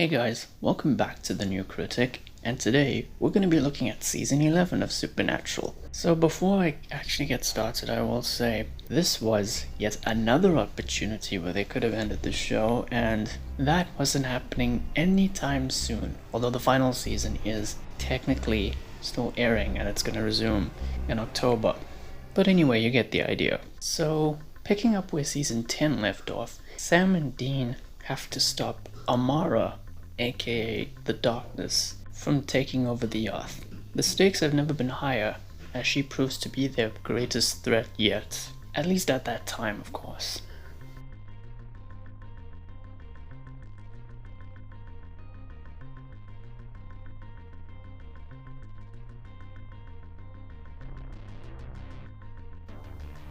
Hey guys, welcome back to The New Critic, and today we're going to be looking at Season 11 of Supernatural. So before I actually get started, I will say this was yet another opportunity where they could have ended the show, and that wasn't happening anytime soon, although the final season is technically still airing and it's going to resume in October. But anyway, you get the idea. So, picking up where Season 10 left off, Sam and Dean have to stop Amara, aka the Darkness, from taking over the Earth. The stakes have never been higher, as she proves to be their greatest threat yet. At least at that time, of course.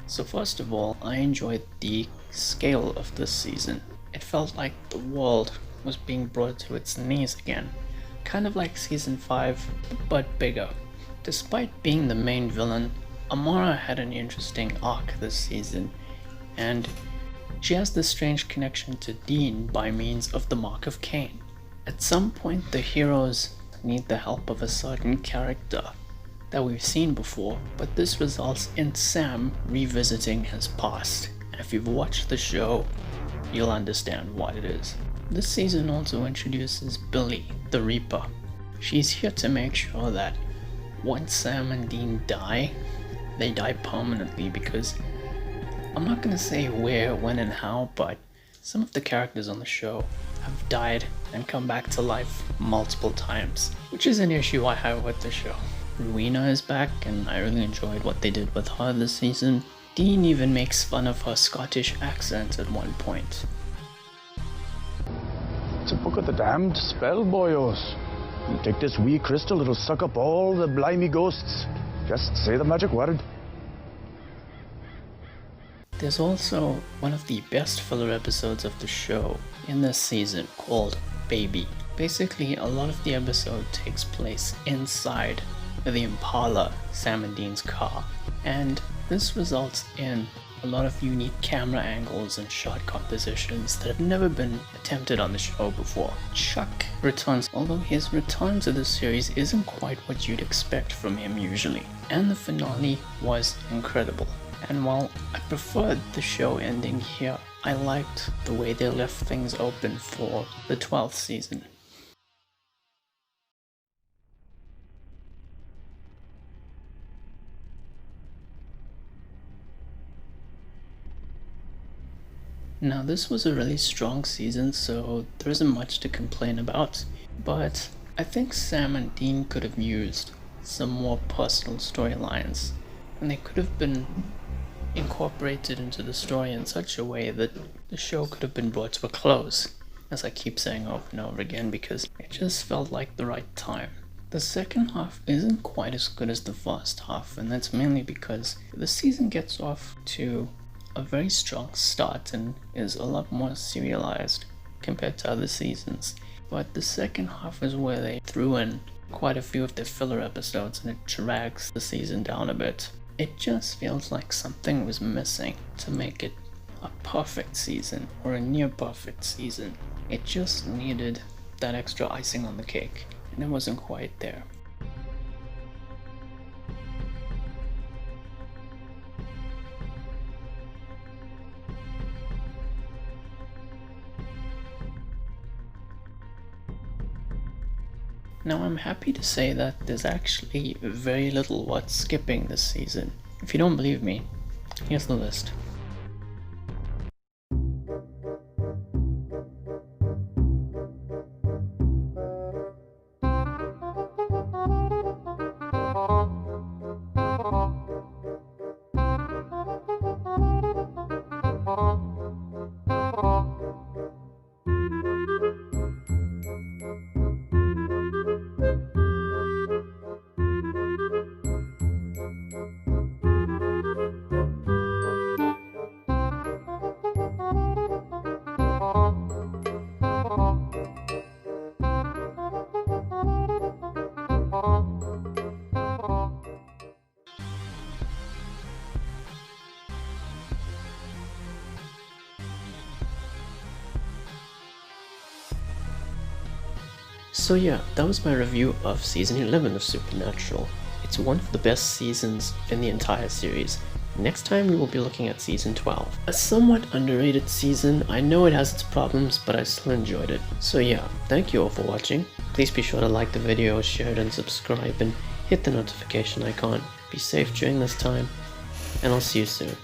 So first of all, I enjoyed the scale of this season. It felt like the world was being brought to its knees again, kind of like Season 5, but bigger. Despite being the main villain, Amara had an interesting arc this season, and she has this strange connection to Dean by means of the Mark of Cain. At some point, the heroes need the help of a certain character that we've seen before, but this results in Sam revisiting his past. And if you've watched the show, you'll understand what it is. This season also introduces Billy, the Reaper. She's here to make sure that once Sam and Dean die, they die permanently, because I'm not gonna say where, when, and how, but some of the characters on the show have died and come back to life multiple times, which is an issue I have with the show. Rowena is back, and I really enjoyed what they did with her this season. Dean even makes fun of her Scottish accent at one point. It's a book of the damned spell, boyos. You take this wee crystal, it'll suck up all the blimey ghosts. Just say the magic word. There's also one of the best filler episodes of the show in this season called Baby. Basically, a lot of the episode takes place inside the Impala, Sam and Dean's car, and this results in a lot of unique camera angles and shot compositions that have never been attempted on the show before. Chuck returns, although his return to the series isn't quite what you'd expect from him usually, and the finale was incredible. And while I preferred the show ending here, I liked the way they left things open for the 12th season. Now this was a really strong season, so there isn't much to complain about, but I think Sam and Dean could have used some more personal storylines, and they could have been incorporated into the story in such a way that the show could have been brought to a close, as I keep saying over and over again, because it just felt like the right time. The second half isn't quite as good as the first half, and that's mainly because the season gets off to a very strong start and is a lot more serialized compared to other seasons. But the second half is where they threw in quite a few of the filler episodes, and it drags the season down a bit. It just feels like something was missing to make it a perfect season or a near perfect season. It just needed that extra icing on the cake, and it wasn't quite there. Now I'm happy to say that there's actually very little worth skipping this season. If you don't believe me, here's the list. So yeah, that was my review of Season 11 of Supernatural. It's one of the best seasons in the entire series. Next time we will be looking at Season 12. A somewhat underrated season. I know it has its problems, but I still enjoyed it. So yeah, thank you all for watching. Please be sure to like the video, share it and subscribe, and hit the notification icon. Be safe during this time, and I'll see you soon.